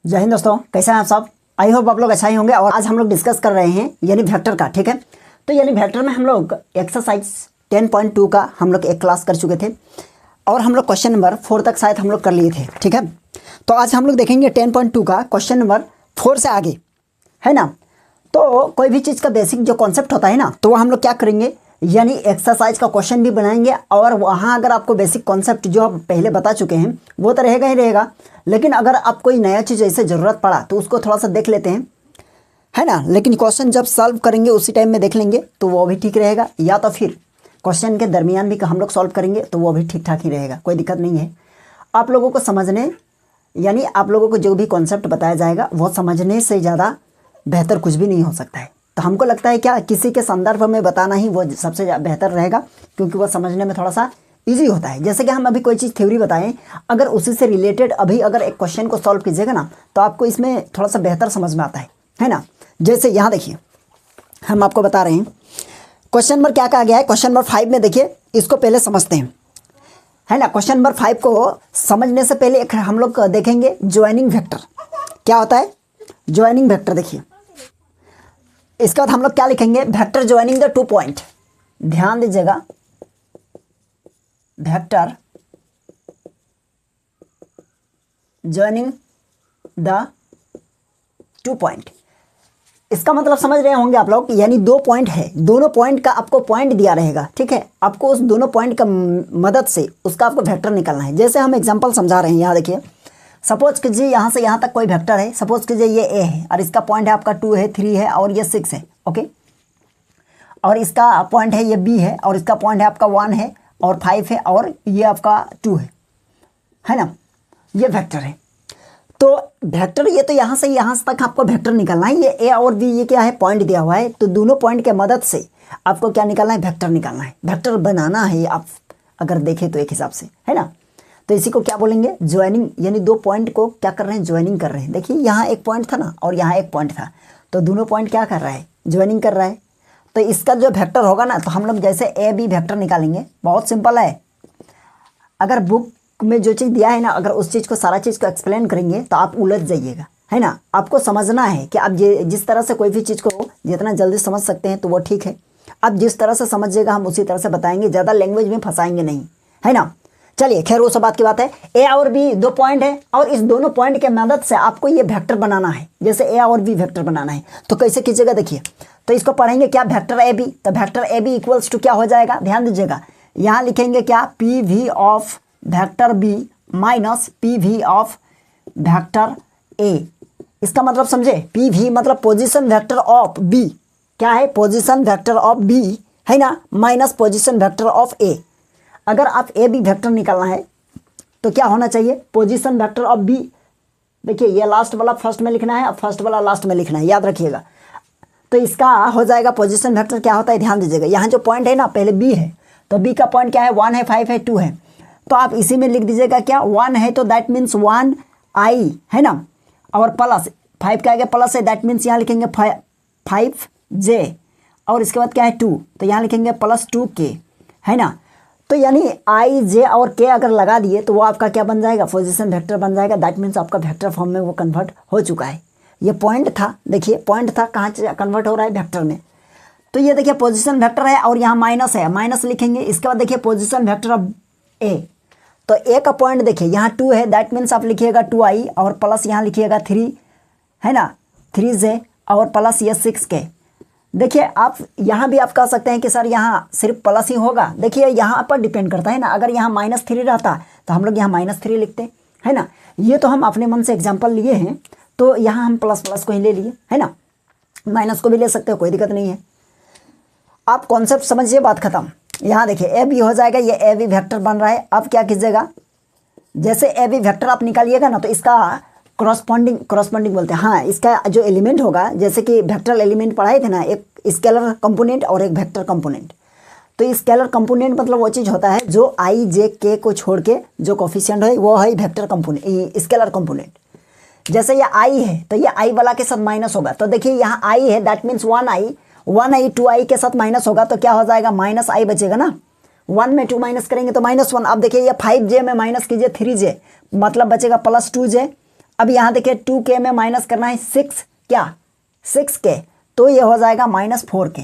जय हिंद दोस्तों, कैसे हैं आप सब। आई होप आप लोग अच्छा ही होंगे। और आज हम लोग डिस्कस कर रहे हैं यानी वेक्टर का। ठीक है, तो यानी वेक्टर में हम लोग एक्सरसाइज 10.2 का हम लोग एक क्लास कर चुके थे और हम लोग क्वेश्चन नंबर 4 तक शायद हम लोग कर लिए थे। ठीक है, तो आज हम लोग देखेंगे 10.2 का क्वेश्चन नंबर 4 से आगे, है ना। तो कोई भी चीज़ का बेसिक जो कॉन्सेप्ट होता है ना, तो वो हम लोग क्या करेंगे यानी एक्सरसाइज का क्वेश्चन भी बनाएंगे और वहाँ अगर आपको बेसिक कॉन्सेप्ट जो आप पहले बता चुके हैं वो तो रहेगा ही रहेगा, लेकिन अगर आप कोई नया चीज़ ऐसे ज़रूरत पड़ा तो उसको थोड़ा सा देख लेते हैं, है ना। लेकिन क्वेश्चन जब सॉल्व करेंगे उसी टाइम में देख लेंगे तो वो भी ठीक रहेगा, या तो फिर क्वेश्चन के दरमियान भी हम लोग सॉल्व करेंगे तो वो भी ठीक ठाक ही रहेगा, कोई दिक्कत नहीं है। आप लोगों को समझने यानी आप लोगों को जो भी कॉन्सेप्ट बताया जाएगा वो समझने से ज़्यादा बेहतर कुछ भी नहीं हो सकता है। तो हमको लगता है क्या किसी के संदर्भ में बताना ही वो सबसे बेहतर रहेगा, क्योंकि वो समझने में थोड़ा सा इजी होता है। जैसे कि हम अभी कोई चीज़ थ्योरी बताएं, अगर उसी से रिलेटेड अभी अगर एक क्वेश्चन को सॉल्व कीजिएगा ना तो आपको इसमें थोड़ा सा बेहतर समझ में आता है ना। जैसे यहाँ देखिए हम आपको बता रहे हैं क्वेश्चन नंबर क्या कहा गया है। क्वेश्चन नंबर 5 में देखिए, इसको पहले समझते हैं, है ना। क्वेश्चन नंबर 5 को समझने से पहले एक हम लोग देखेंगे ज्वाइनिंग वेक्टर क्या होता है। ज्वाइनिंग वेक्टर देखिए, इसके बाद हम लोग क्या लिखेंगे, वेक्टर ज्वाइनिंग द 2 पॉइंट। ध्यान दीजिएगा, वेक्टर ज्वाइनिंग द 2 पॉइंट। इसका मतलब समझ रहे होंगे आप लोग, यानी 2 पॉइंट है, दोनों पॉइंट का आपको पॉइंट दिया रहेगा। ठीक है, आपको उस दोनों पॉइंट का मदद से उसका आपको वेक्टर निकालना है। जैसे हम एग्जांपल समझा रहे हैं, यहाँ देखिए, सपोज कीजिए यहाँ से यहाँ तक कोई वेक्टर है। सपोज कीजिए ये ए है और इसका पॉइंट है आपका 2 है, 3 है और ये 6 है, ओके। और इसका पॉइंट है ये बी है और इसका पॉइंट है आपका 1 है और 5 है और ये आपका 2 है ना। ये वेक्टर है। तो वेक्टर ये तो यहाँ से यहाँ तक आपको वेक्टर निकालना है। ये ए और बी ये क्या है, पॉइंट दिया हुआ है, तो दोनों पॉइंट के मदद से आपको क्या निकालना है, वेक्टर निकालना है, वेक्टर बनाना है। आप अगर देखें तो एक हिसाब से, है ना। तो इसी को क्या बोलेंगे, ज्वाइनिंग, यानी 2 पॉइंट को क्या कर रहे हैं, ज्वाइनिंग कर रहे हैं। देखिए यहाँ एक पॉइंट था ना और यहाँ एक पॉइंट था, तो दोनों पॉइंट क्या कर रहा है, ज्वाइनिंग कर रहा है। तो इसका जो वेक्टर होगा ना, तो हम लोग जैसे ए बी वेक्टर निकालेंगे, बहुत सिंपल है। अगर बुक में जो चीज़ दिया है ना, अगर उस चीज़ को सारा चीज़ को एक्सप्लेन करेंगे तो आप उलझ जाइएगा, है ना। आपको समझना है कि आप जिस तरह से कोई भी चीज़ को जितना जल्दी समझ सकते हैं तो वो ठीक है। आप जिस तरह से समझिएगा हम उसी तरह से बताएंगे, ज़्यादा लैंग्वेज में फंसाएंगे नहीं, है ना। चलिए खैर वो सब बात की बात है। ए और बी 2 पॉइंट है और इस दोनों पॉइंट के मदद से आपको ये वेक्टर बनाना है। जैसे ए और बी वेक्टर बनाना है तो कैसे कीजिएगा, देखिए। तो इसको पढ़ेंगे क्या, वेक्टर ए बी। तो vector A B equals to क्या हो जाएगा, ध्यान दीजिएगा, यहाँ लिखेंगे क्या, P V of vector B minus P V of vector A. इसका मतलब समझे, पी वी मतलब पोजिशन वेक्टर ऑफ बी, क्या है, पोजिशन वेक्टर ऑफ बी, है ना, minus position vector of A. अगर आप ए बी वेक्टर निकालना है तो क्या होना चाहिए, पोजीशन वेक्टर ऑफ बी। देखिए ये लास्ट वाला फर्स्ट में लिखना है और फर्स्ट वाला लास्ट में लिखना है, याद रखिएगा। तो इसका हो जाएगा पोजीशन वेक्टर क्या होता है, ध्यान दीजिएगा। यहाँ जो पॉइंट है ना, पहले बी है, तो बी का पॉइंट क्या है, 1 है, 5 है, 2 है। तो आप इसी में लिख दीजिएगा क्या, 1 है तो दैट मीन्स 1 आई, है ना, और प्लस 5 का आगे प्लस है, दैट मीन्स यहाँ लिखेंगे 5 जे, और इसके बाद क्या है 2, तो यहाँ लिखेंगे प्लस 2 के, है ना। तो यानी आई जे और के अगर लगा दिए तो वो आपका क्या बन जाएगा, पोजीशन वेक्टर बन जाएगा। दैट मीन्स आपका वेक्टर फॉर्म में वो कन्वर्ट हो चुका है। ये पॉइंट था, देखिए पॉइंट था, कहाँ कन्वर्ट हो रहा है, वेक्टर में। तो ये देखिए पोजीशन वेक्टर है और यहाँ माइनस है, माइनस लिखेंगे। इसके बाद देखिए पोजीशन वेक्टर ऑफ ए, तो ए का पॉइंट देखिए यहाँ 2 है, दैट मीन्स आप लिखिएगा 2 आई और प्लस यहाँ लिखिएगा 3, है ना, 3 जे और प्लस ये 6 के। देखिए आप यहाँ भी आप कह सकते हैं कि सर यहाँ सिर्फ प्लस ही होगा। देखिए यहाँ पर डिपेंड करता है ना, अगर यहाँ -3 रहता तो हम लोग यहाँ -3 लिखते, है ना। ये तो हम अपने मन से एग्जांपल लिए हैं, तो यहाँ हम प्लस प्लस को ही ले लिए, है ना। माइनस को भी ले सकते हो, कोई दिक्कत नहीं है। आप कॉन्सेप्ट समझिए, बात खत्म। यहाँ देखिए ए बी हो जाएगा, ये ए बी वेक्टर बन रहा है। अब क्या कीजिएगा, जैसे ए बी वेक्टर आप निकालिएगा ना तो इसका करस्पॉन्डिंग बोलते हैं, हाँ, इसका जो एलिमेंट होगा, जैसे कि वेक्टर एलिमेंट पढ़ाए थे ना, एक स्केलर कंपोनेंट और एक वेक्टर कंपोनेंट। तो स्केलर कंपोनेंट मतलब वो चीज़ होता है जो आई जे के को छोड़ के जो कोफिशिएंट है वो है वेक्टर कंपोनेंट, स्केलर कंपोनेंट। जैसे ये आई है तो ये आई वाला के साथ माइनस होगा, तो देखिए यहाँ आई है, दैट मीन्स 1 आई 2 आई के साथ माइनस होगा, तो क्या हो जाएगा, माइनस आई बचेगा ना। 1 में 2 माइनस करेंगे तो -1। अब देखिए ये 5 जे में माइनस कीजिए 3 जे, मतलब बचेगा +2 जे अब यहाँ देखिए 2k में माइनस करना है 6 क्या 6k, तो ये हो जाएगा -4k।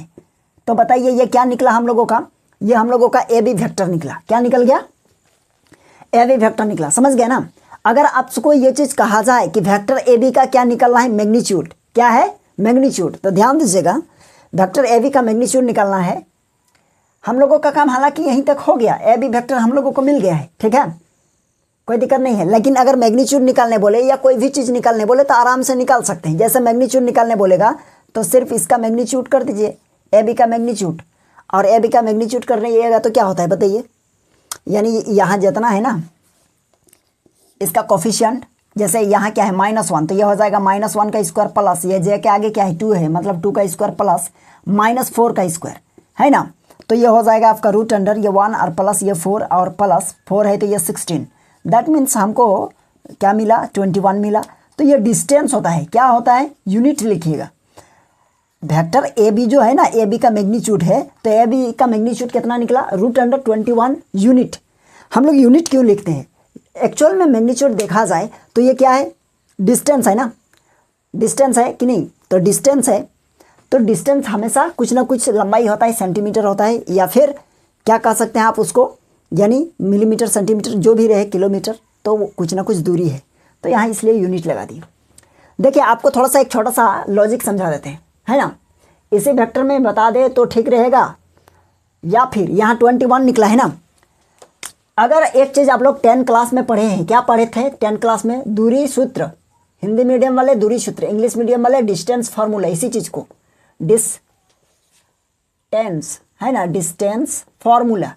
तो बताइए ये क्या निकला हम लोगों का, ये हम लोगों का ए बी वेक्टर निकला। क्या निकल गया, ए बी वेक्टर निकला। समझ गए ना। अगर आपको ये चीज़ कहा जाए कि वेक्टर ए बी का क्या निकलना है, मैग्नीट्यूड, क्या है मैग्नीट्यूड, तो ध्यान दीजिएगा वेक्टर ए बी का मैग्नीट्यूड निकालना है। हम लोगों का काम हालांकि यहीं तक हो गया, ए बी वेक्टर हम लोगों को मिल गया है, ठीक है, कोई दिक्कत नहीं है। लेकिन अगर मैग्नीट्यूड निकालने बोले या कोई भी चीज़ निकालने बोले तो आराम से निकाल सकते हैं। जैसे मैग्नीट्यूड निकालने बोलेगा तो सिर्फ इसका मैग्नीट्यूड कर दीजिए, ए बी का मैग्नीट्यूड, और ए बी का मैग्नीट्यूड करने तो क्या होता है बताइए, यानी यहाँ जितना है ना इसका कोफिशिएंट, जैसे यहाँ क्या है -1, तो ये हो जाएगा -1 का स्क्वायर प्लस ये जे के आगे क्या है 2 है, मतलब 2 का स्क्वायर प्लस -4 का स्क्वायर है ना। तो ये हो जाएगा आपका रूट अंडर ये 1 और प्लस ये 4 और प्लस 4 है तो ये 16। दैट मीन्स हमको क्या मिला 21 मिला। तो ये डिस्टेंस होता है, क्या होता है यूनिट लिखिएगा। वेक्टर ए बी जो है ना, ए बी का मैग्नीट्यूड है, तो ए बी का मैग्नीट्यूड कितना निकला √21 यूनिट। हम लोग यूनिट क्यों लिखते हैं, एक्चुअल में मैग्नीट्यूड देखा जाए तो ये क्या है डिस्टेंस है ना, डिस्टेंस है कि नहीं, तो डिस्टेंस है, तो डिस्टेंस हमेशा कुछ ना कुछ लंबाई होता है, सेंटीमीटर होता है, या फिर क्या कह सकते हैं आप उसको, यानी मिलीमीटर सेंटीमीटर जो भी रहे, किलोमीटर, तो कुछ ना कुछ दूरी है, तो यहाँ इसलिए यूनिट लगा दी। देखिए आपको थोड़ा सा एक छोटा सा लॉजिक समझा देते हैं, है ना, इसी वेक्टर में बता दे तो ठीक रहेगा, या फिर यहाँ 21 निकला है ना। अगर एक चीज़ आप लोग 10 क्लास में पढ़े हैं, क्या पढ़े थे 10 क्लास में, दूरी सूत्र, हिंदी मीडियम वाले दूरी सूत्र, इंग्लिश मीडियम वाले डिस्टेंस फार्मूला, इसी चीज़ को डिस्टेंस है ना, डिस्टेंस फार्मूला।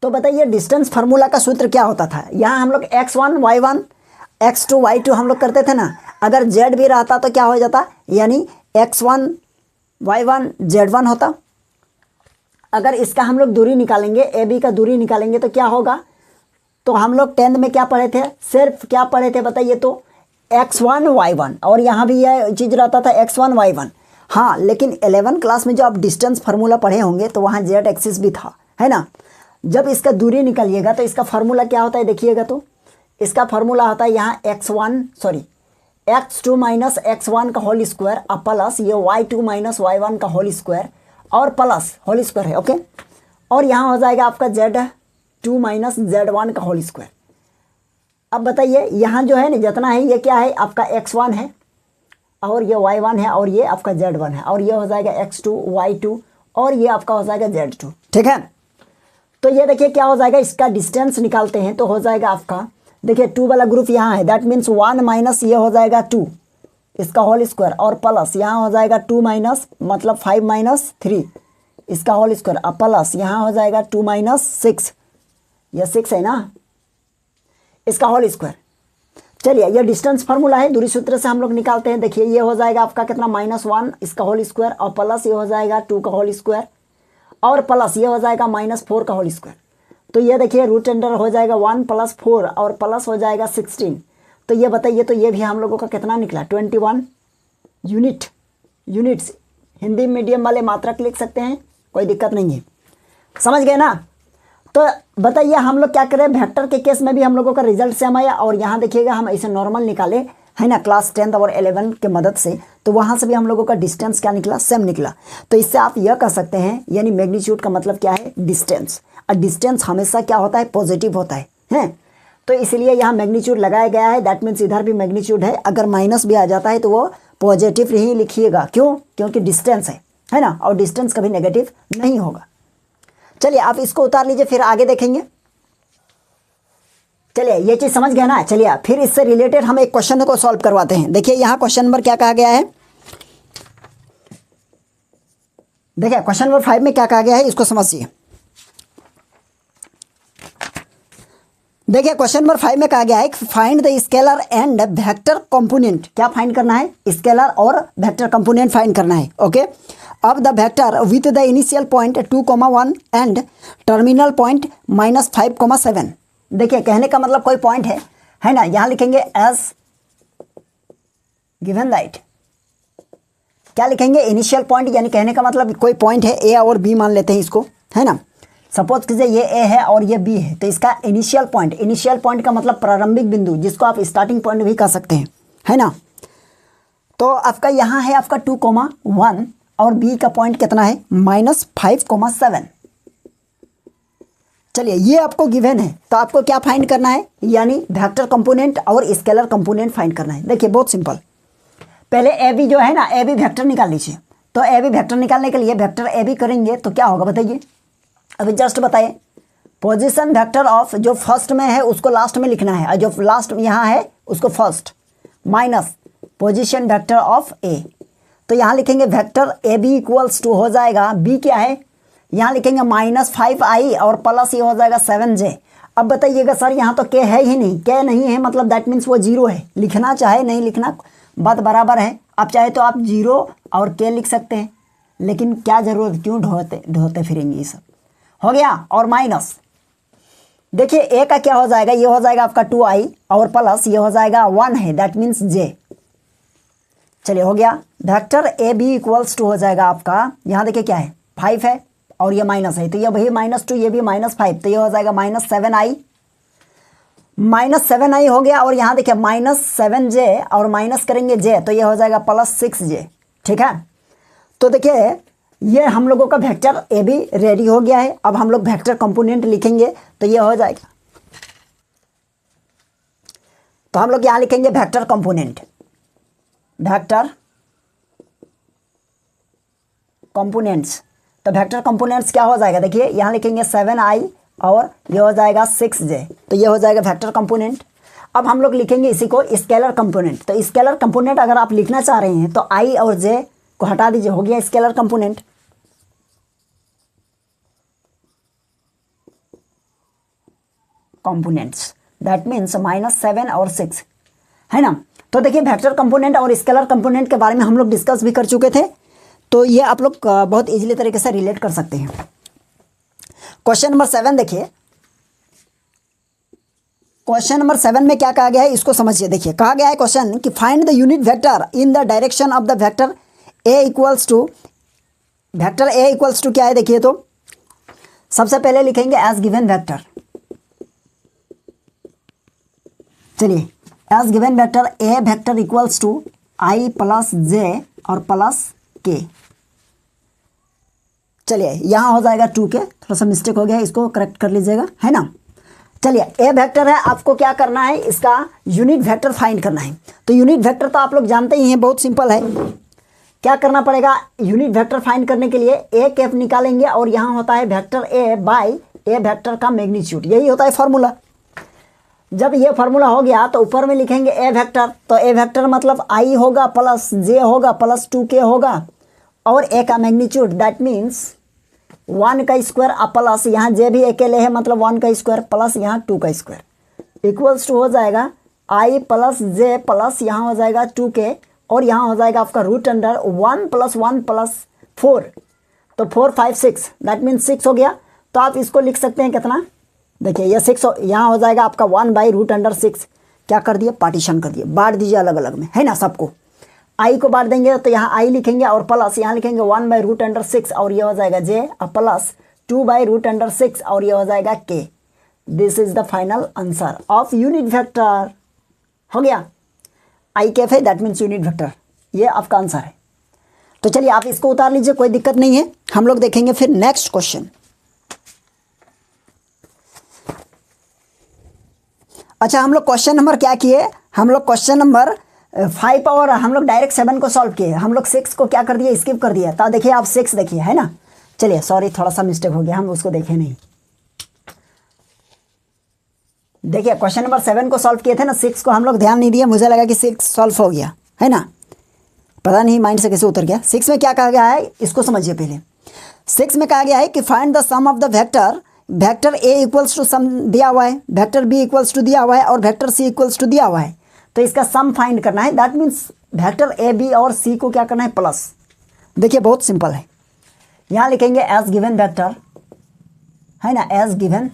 तो बताइए डिस्टेंस फार्मूला का सूत्र क्या होता था, यहाँ हम लोग x1 y1 x2 y2 हम लोग करते थे ना। अगर z भी रहता तो क्या हो जाता, यानी x1 y1 z1 होता। अगर इसका हम लोग दूरी निकालेंगे, ए बी का दूरी निकालेंगे तो क्या होगा, तो हम लोग 10th में क्या पढ़े थे, सिर्फ क्या पढ़े थे बताइए, तो x1 y1, और यहाँ भी यह चीज़ रहता था x1 y1। हाँ, लेकिन 11 क्लास में जो आप डिस्टेंस फार्मूला पढ़े होंगे तो वहाँ z एक्सिस भी था, है ना। जब इसका दूरी निकालिएगा तो इसका फार्मूला क्या होता है देखिएगा, तो इसका फार्मूला होता है यहाँ x2 माइनस x1 का होल स्क्वायर और प्लस ये y2 माइनस y1 का होल स्क्वायर और प्लस होल स्क्वायर है, ओके। और यहाँ हो जाएगा आपका z2 माइनस z1 का होल स्क्वायर। अब बताइए यहाँ जो है ना जितना है ये क्या है आपका x1 है, और ये y1 है, और ये आपका z1 है, और ये हो जाएगा x2 y2, और ये आपका हो जाएगा z2, ठीक है। तो ये देखिए क्या हो जाएगा, इसका डिस्टेंस निकालते हैं तो हो जाएगा आपका, देखिए 2 वाला ग्रुप यहाँ है, दैट मीन्स 1 माइनस ये हो जाएगा 2 इसका होल स्क्वायर, और प्लस यहाँ हो जाएगा 2 माइनस मतलब 5 माइनस 3 इसका होल स्क्वायर, और प्लस यहाँ हो जाएगा 2 माइनस 6, यह 6 है ना, इसका होल स्क्वायर। चलिए ये डिस्टेंस फार्मूला है, दूरी सूत्र से हम लोग निकालते हैं। देखिए ये हो जाएगा आपका कितना -1 इसका होल स्क्वायर, और प्लस ये हो जाएगा 2 का होल स्क्वायर, और प्लस ये हो जाएगा -4 का होल स्क्वायर। तो ये देखिए रूट अंडर हो जाएगा 1 + 4 और प्लस हो जाएगा 16। तो ये बताइए, तो ये भी हम लोगों का कितना निकला 21 यूनिट्स। हिंदी मीडियम वाले मात्रक लिख सकते हैं, कोई दिक्कत नहीं है, समझ गए ना। तो बताइए हम लोग क्या करें, वेक्टर के केस में भी हम लोगों का रिजल्ट सेम आया, और यहाँ देखिएगा हम ऐसे नॉर्मल निकाले है ना क्लास 10th और 11 के मदद से, तो वहाँ से भी हम लोगों का डिस्टेंस क्या निकला, सेम निकला। तो इससे आप यह कह सकते हैं, यानी मैग्नीट्यूड का मतलब क्या है डिस्टेंस, और डिस्टेंस हमेशा क्या होता है पॉजिटिव होता है। तो इसलिए यहाँ मैग्नीट्यूड लगाया गया है, दैट मीन्स इधर भी मैग्नीट्यूड है, अगर माइनस भी आ जाता है तो वो पॉजिटिव ही लिखिएगा, क्यों, क्योंकि डिस्टेंस है ना, और डिस्टेंस कभी नेगेटिव नहीं होगा। चलिए आप इसको उतार लीजिए, फिर आगे देखेंगे। चलिए ये चीज़ समझ गए ना। चलिए फिर इससे रिलेटेड हम एक क्वेश्चन को सॉल्व करवाते हैं। देखिए यहाँ क्वेश्चन नंबर क्या कहा गया है, देखिए क्वेश्चन नंबर 5 में क्या कहा गया है, इसको समझिए। देखिए क्वेश्चन नंबर 5 में कहा गया है find the scalar and vector component. क्या फाइंड करना है, स्केलर और वेक्टर कंपोनेंट फाइंड करना है, ओके। अब the vector with the initial point 2,1 and terminal point -5,7। देखिए कहने का मतलब कोई पॉइंट है ना, यहाँ लिखेंगे एज गिवन दैट, क्या लिखेंगे इनिशियल पॉइंट, यानी कहने का मतलब कोई पॉइंट है, ए और बी मान लेते हैं इसको, है ना। सपोज कीजिए ये ए है और ये बी है, तो इसका इनिशियल पॉइंट का मतलब प्रारंभिक बिंदु, जिसको आप स्टार्टिंग पॉइंट भी कह सकते हैं, है ना। तो आपका यहाँ है आपका 2,1 और बी का पॉइंट कितना है -5,7। चलिए ये आपको गिवन है, तो आपको क्या फाइंड करना है, यानी वेक्टर कंपोनेंट और स्केलर कंपोनेंट फाइंड करना है। देखिए बहुत सिंपल, पहले ए बी जो है ना, ए बी वेक्टर निकाल लीजिए। तो ए बी वेक्टर निकालने के लिए वेक्टर ए बी करेंगे तो क्या होगा बताइए, अभी जस्ट बताइए। पोजीशन वेक्टर ऑफ जो फर्स्ट में है उसको लास्ट में लिखना है, और जो लास्ट यहाँ है उसको first, minus position vector of A. तो यहाँ लिखेंगे vector A B equals to हो जाएगा, बी क्या है यहाँ लिखेंगे -5i और प्लस ये हो जाएगा 7j। अब बताइएगा सर यहाँ तो के है ही नहीं, के नहीं है मतलब दैट मीन्स वो जीरो है, लिखना चाहे नहीं लिखना बात बराबर है। आप चाहे तो आप जीरो और के लिख सकते हैं, लेकिन क्या जरूरत, क्यों ढोते फिरेंगे, ये सब हो गया। और माइनस देखिए ए का क्या हो जाएगा, ये हो जाएगा आपका 2i और प्लस ये हो जाएगा 1 है, दैट मीन्स j। चलिए हो गया, vector A B equals to हो जाएगा आपका, यहाँ देखिए क्या है 5 है और ये माइनस है, तो ये वही -2, ये भी -5, तो ये हो जाएगा -7i हो गया। और यहाँ देखिए -7j और माइनस करेंगे j, तो ये हो जाएगा +6j, ठीक है। तो देखिए ये हम लोगों का वेक्टर ए बी रेडी हो गया है। अब हम लोग वेक्टर कंपोनेंट लिखेंगे तो ये हो जाएगा, तो हम लोग यहाँ लिखेंगे वेक्टर कंपोनेंट, वेक्टर कंपोनेंट्स। तो वेक्टर कंपोनेंट्स क्या हो जाएगा, देखिए यहाँ लिखेंगे 7i और ये हो जाएगा 6j, तो ये हो जाएगा वेक्टर कंपोनेंट। अब हम लोग लिखेंगे इसी को स्केलर कंपोनेंट। तो स्केलर कंपोनेंट अगर आप लिखना चाह रहे हैं तो i और j को हटा दीजिए, हो गया scalar component. Components that means -7 और 6, है ना। तो देखिए वेक्टर कंपोनेंट और स्केलर कंपोनेंट के बारे में हम लोग डिस्कस भी कर चुके थे, तो ये आप लोग बहुत इजीली तरीके से रिलेट कर सकते हैं। क्वेश्चन नंबर 7 देखिए, क्वेश्चन नंबर 7 में क्या कहा गया है इसको समझिए। देखिए कहा गया है क्वेश्चन कि find the unit vector in the direction of the vector A equals to, vector A equals to क्या है, देखिए तो सबसे पहले लिखेंगे एज गिवन वेक्टर। चलिए as given vector A vector equals to i plus j और प्लस के। चलिए यहाँ हो जाएगा 2k, थोड़ा सा मिस्टेक हो गया है, इसको करेक्ट कर लीजिएगा, है ना। चलिए ए वेक्टर है, आपको क्या करना है, इसका यूनिट वेक्टर फाइंड करना है। तो यूनिट वेक्टर तो आप लोग जानते ही हैं, बहुत सिंपल है। क्या करना पड़ेगा, यूनिट वेक्टर फाइंड करने के लिए ए कैप निकालेंगे और यहाँ होता है vector A by A vector का मैग्नीट्यूड, यही होता है फॉर्मूला। जब ये फार्मूला हो गया तो ऊपर में लिखेंगे ए वेक्टर, तो ए वेक्टर मतलब i होगा प्लस j होगा प्लस 2k होगा और ए का मैग्नीट्यूड दैट मीन्स 1 का स्क्वायर प्लस यहाँ j भी अकेले है मतलब 1 का स्क्वायर प्लस यहाँ 2 का स्क्वायर इक्वल्स टू हो जाएगा i प्लस j प्लस यहाँ हो जाएगा 2k और यहाँ हो जाएगा आपका रूट अंडर 1 + 1 + 4, तो 4 5 6 दैट मीन्स 6 हो गया। तो आप इसको लिख सकते हैं कितना, देखिए ये 6 यहाँ हो जाएगा आपका 1/√6, क्या कर दिए, पार्टीशन कर दिए, बांट दीजिए अलग अलग में, है ना। सबको i को बांट देंगे तो यहाँ i लिखेंगे और प्लस यहाँ लिखेंगे 1/√6 और ये हो जाएगा j और प्लस 2/√6 और ये हो जाएगा k। This is the final answer of unit vector. हो गया, i कैफ है दैट मीन्स यूनिट वेक्टर, ये आपका आंसर है। तो चलिए आप इसको उतार लीजिए, कोई दिक्कत नहीं है। हम लोग देखेंगे फिर नेक्स्ट क्वेश्चन। अच्छा हम लोग क्वेश्चन नंबर क्या किए, हम लोग क्वेश्चन नंबर 5 और हम लोग डायरेक्ट 7 को सॉल्व किए। हम लोग 6 को क्या कर दिया, स्किप कर दिया। तो देखिए आप 6 देखिए, है ना। चलिए सॉरी थोड़ा सा मिस्टेक हो गया, हम उसको देखे नहीं। देखिए क्वेश्चन नंबर 7 को सॉल्व किए थे ना, 6 को हम लोग ध्यान नहीं दिया, मुझे लगा कि 6 सॉल्व हो गया, है ना। पता नहीं माइंड से कैसे उतर गया। 6 में क्या कहा गया है इसको समझिए पहले। 6 में कहा गया है कि find the sum of the vector, vector A equals to sum दिया हुआ है, वेक्टर बी इक्वल्स टू दिया हुआ है और वेक्टर सी इक्वल्स टू दिया हुआ है। तो इसका सम फाइंड करना है, that means vector A B और सी को क्या करना है, प्लस। देखिए बहुत सिंपल है, यहाँ लिखेंगे एज गिवन वेक्टर, है ना, as given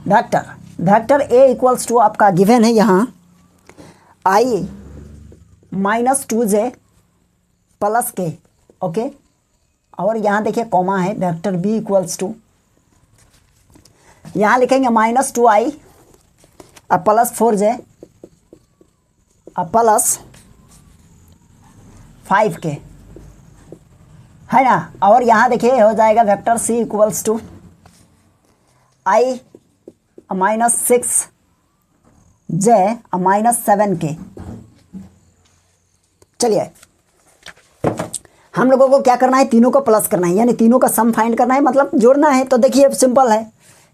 vector, vector A equals to आपका गिवन है यहाँ i - 2j + k, ओके। और यहाँ देखिए कॉमा है, वेक्टर बी इक्वल्स टू, यहाँ लिखेंगे -2i plus 4j plus 5k, है ना। और यहाँ देखिए हो जाएगा vector C equals to i -6j -7k। चलिए हम लोगों को क्या करना है, तीनों को प्लस करना है, यानी तीनों का सम फाइंड करना है, मतलब जोड़ना है। तो देखिए सिंपल है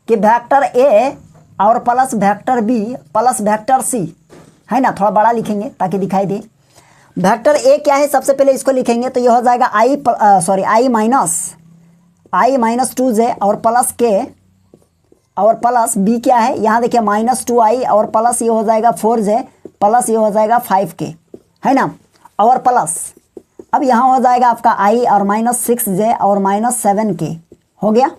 कि वेक्टर ए और plus vector B plus vector C, है ना, थोड़ा बड़ा लिखेंगे ताकि दिखाई दे। वेक्टर ए क्या है, सबसे पहले इसको लिखेंगे तो ये हो जाएगा i माइनस 2j और प्लस k, और प्लस बी क्या है, यहाँ देखिए -2i और प्लस ये हो जाएगा 4j प्लस ये हो जाएगा 5k, है ना। और प्लस अब यहाँ हो जाएगा आपका i और -6j और -7k, हो गया,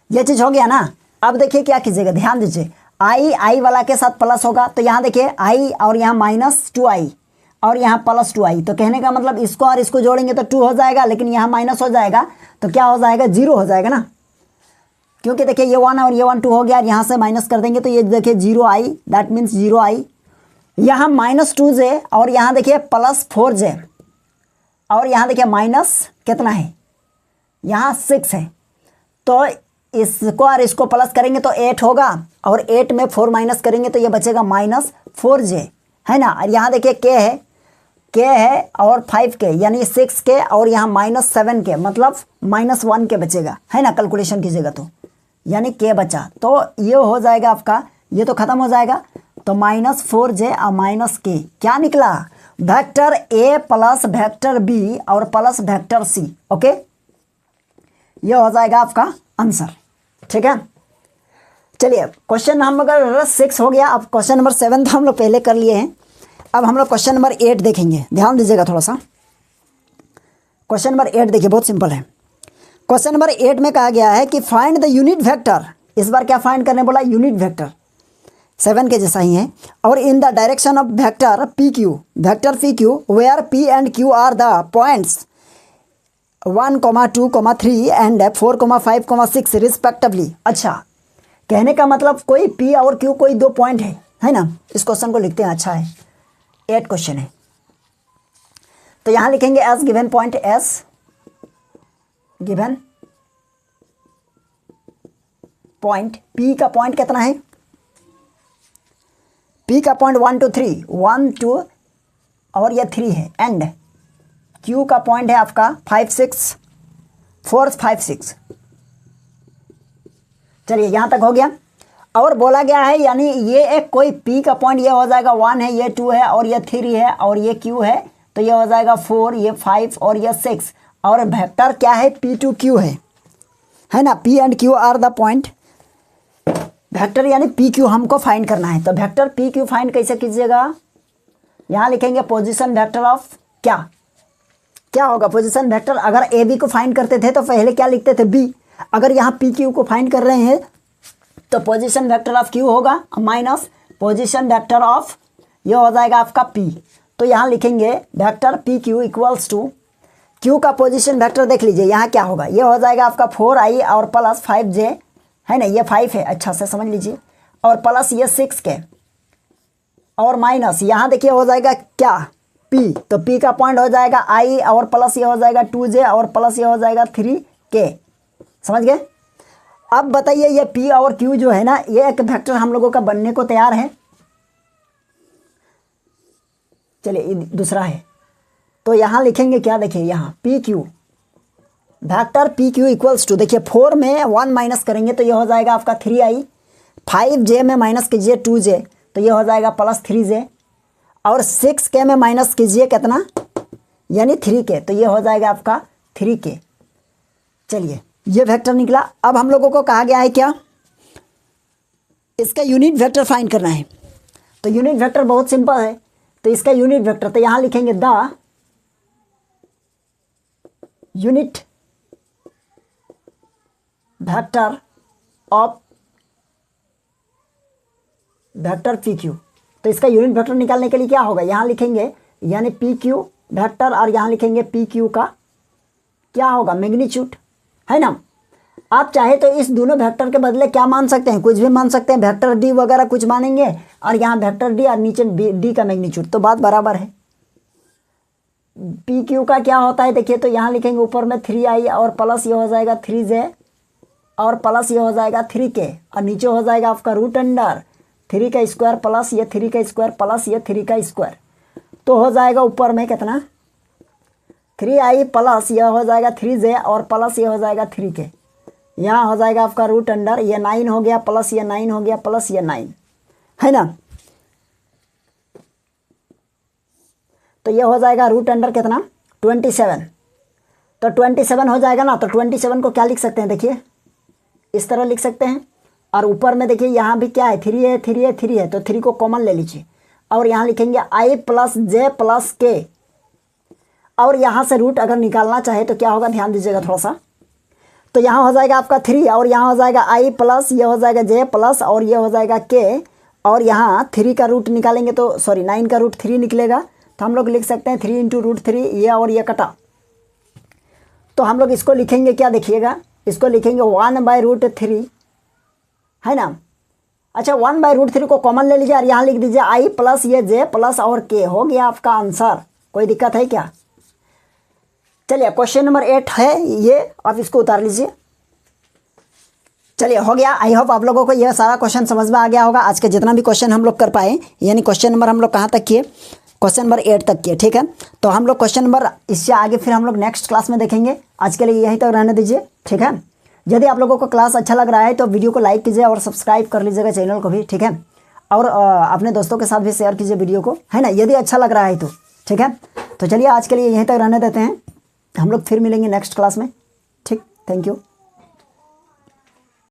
ये चीज़ हो गया ना। अब देखिए क्या कीजिएगा, ध्यान दीजिए, i वाला के साथ प्लस होगा, तो यहाँ देखिए i और यहाँ -2i और यहाँ +2i, तो कहने का मतलब इसको और इसको जोड़ेंगे तो 2 हो जाएगा, लेकिन यहाँ माइनस हो जाएगा तो क्या हो जाएगा, 0 हो जाएगा ना, क्योंकि देखिए ये 1 और ये 1 2 हो गया, और यहाँ से माइनस कर देंगे तो ये देखिए 0i, दैट मीन्स 0i। यहाँ -2j और यहाँ देखिए +4j और यहाँ देखिए माइनस कितना है, यहाँ 6 है, तो इसको और इसको प्लस करेंगे तो 8 होगा, और 8 में 4 माइनस करेंगे तो ये बचेगा -4j, है ना। और यहाँ देखिए k है और 5k यानी 6k और यहाँ -7k मतलब -1k बचेगा, है ना, कैलकुलेशन कीजिएगा तो, यानी k बचा, तो ये हो जाएगा आपका, ये तो ख़त्म हो जाएगा, तो -4j और -k क्या निकला, vector a plus vector b और प्लस वेक्टर c। ओके, ये हो जाएगा आपका आंसर, ठीक है। चलिए क्वेश्चन नंबर 6 हो गया। अब क्वेश्चन नंबर 7 तो हम लोग पहले कर लिए हैं, अब हम लोग क्वेश्चन नंबर 8 देखेंगे, ध्यान दीजिएगा थोड़ा सा। क्वेश्चन नंबर 8 देखिए, बहुत सिंपल है। क्वेश्चन नंबर 8 में कहा गया है कि फाइंड द यूनिट वेक्टर, इस बार क्या फाइंड करने बोला, यूनिट वेक्टर, 7 के जैसा ही है, और in the direction of vector P Q where p and q are the points 1, 2, 3 and 4, 5, 6 respectively. अच्छा, कहने का मतलब कोई p और q कोई 2 पॉइंट है ना। इस क्वेश्चन को लिखते हैं, अच्छा है, 8 क्वेश्चन है, तो यहाँ लिखेंगे S given point, S given point, p का पॉइंट कितना है, p का पॉइंट 1, 2, 3, 1, 2 और ये 3 है, एंड q का पॉइंट है आपका 5, 6, 4, 5, 6। चलिए यहाँ तक हो गया। और बोला गया है यानी ये एक कोई p का पॉइंट, ये हो जाएगा 1 है, ये 2 है और ये 3 है और ये q है, तो ये हो जाएगा 4, ये 5 और ये 6, और वेक्टर क्या है, p2q है ना, p and q are the point. Vector यानी pq हमको फाइंड करना है, तो वेक्टर pq फाइंड कैसे कीजिएगा, यहाँ लिखेंगे पोजीशन वेक्टर ऑफ क्या होगा, पोजीशन वेक्टर, अगर ए बी को फाइंड करते थे तो पहले क्या लिखते थे, बी, अगर यहाँ पी क्यू को फाइंड कर रहे हैं तो पोजीशन वेक्टर ऑफ क्यू होगा माइनस पोजीशन वेक्टर ऑफ, ये हो जाएगा आपका पी, तो यहाँ लिखेंगे vector P Q equals to, Q का पोजीशन वेक्टर देख लीजिए यहाँ क्या होगा, ये हो जाएगा आपका 4i और प्लस 5j, है ना, ये 5 है, अच्छा से समझ लीजिए, और प्लस ये 6k और माइनस यहाँ देखिए हो जाएगा क्या, p, तो p का पॉइंट हो जाएगा i और प्लस ये हो जाएगा 2j और प्लस ये हो जाएगा 3k, समझ गए। अब बताइए ये p और q जो है ना, ये एक वेक्टर हम लोगों का बनने को तैयार है। चलिए दूसरा है, तो यहाँ लिखेंगे क्या, देखिए यहाँ P Q, vector P Q equals to, देखिए 4 में 1 माइनस करेंगे तो ये हो जाएगा आपका 3i, 5j में माइनस कीजिए 2j तो ये हो जाएगा प्लस 3j, और 6k में माइनस कीजिए कितना, यानी 3k, तो ये हो जाएगा आपका 3k। चलिए ये वेक्टर निकला। अब हम लोगों को कहा गया है क्या, इसका यूनिट वेक्टर फाइंड करना है, तो यूनिट वेक्टर बहुत सिंपल है, तो इसका यूनिट वेक्टर, तो यहाँ लिखेंगे the unit vector of vector P Q, तो इसका यूनिट वेक्टर निकालने के लिए क्या होगा, यहाँ लिखेंगे यानी पी क्यू वेक्टर और यहाँ लिखेंगे पी क्यू का क्या होगा, मैग्नीट्यूड, है ना। आप चाहे तो इस दोनों वेक्टर के बदले क्या मान सकते हैं, कुछ भी मान सकते हैं, वेक्टर डी वगैरह कुछ मानेंगे और यहाँ वेक्टर डी और नीचे डी का मैग्नीट्यूड, तो बात बराबर है। पी क्यू का क्या होता है देखिए, तो यहाँ लिखेंगे ऊपर में 3i और प्लस ये हो जाएगा 3j और प्लस ये हो जाएगा 3k और नीचे हो जाएगा आपका रूट अंडर 3 का स्क्वायर प्लस ये 3 का स्क्वायर प्लस ये 3 का स्क्वायर, तो हो जाएगा ऊपर में कितना 3i प्लस यह हो जाएगा 3j और प्लस ये हो जाएगा 3k, यहाँ हो जाएगा आपका रूट अंडर ये 9 हो गया प्लस ये 9 हो गया प्लस ये 9, है ना। तो ये हो जाएगा रूट अंडर कितना 27, तो 27 हो जाएगा ना। तो 27 को क्या लिख सकते हैं देखिए, इस तरह लिख सकते हैं। और ऊपर में देखिए यहाँ भी क्या है 3 है 3 है 3 है, तो 3 को कॉमन ले लीजिए और यहाँ लिखेंगे i प्लस जे प्लस के, और यहाँ से रूट अगर निकालना चाहे तो क्या होगा, ध्यान दीजिएगा थोड़ा सा। तो यहाँ हो जाएगा आपका 3 और यहाँ हो जाएगा i प्लस ये हो जाएगा j प्लस और ये हो जाएगा k, और यहाँ 3 का रूट निकालेंगे तो सॉरी 9 का रूट 3 निकलेगा, तो हम लोग लिख सकते हैं 3 इंटू रूट 3, ये और ये कटा, तो हम लोग इसको लिखेंगे क्या देखिएगा, इसको लिखेंगे 1/√3, है ना। अच्छा 1/√3 को कॉमन ले लीजिए और यहाँ लिख दीजिए i प्लस ये j प्लस और k, हो गया आपका आंसर। कोई दिक्कत है क्या? चलिए क्वेश्चन नंबर 8 है ये, आप इसको उतार लीजिए। चलिए हो गया। आई होप आप लोगों को यह सारा क्वेश्चन समझ में आ गया होगा। आज के जितना भी क्वेश्चन हम लोग कर पाए, यानी क्वेश्चन नंबर हम लोग कहाँ तक किए, क्वेश्चन नंबर 8 तक किए, ठीक है। तो हम लोग क्वेश्चन नंबर इससे आगे फिर हम लोग नेक्स्ट क्लास में देखेंगे। आज के लिए यहीं तक रहने दीजिए, ठीक है। यदि आप लोगों को क्लास अच्छा लग रहा है तो वीडियो को लाइक कीजिए और सब्सक्राइब कर लीजिएगा चैनल को भी, ठीक है। और अपने दोस्तों के साथ भी शेयर कीजिए वीडियो को, है ना, यदि अच्छा लग रहा है तो, ठीक है। तो चलिए आज के लिए यहीं तक रहने देते हैं, हम लोग फिर मिलेंगे नेक्स्ट क्लास में, ठीक। Thank you.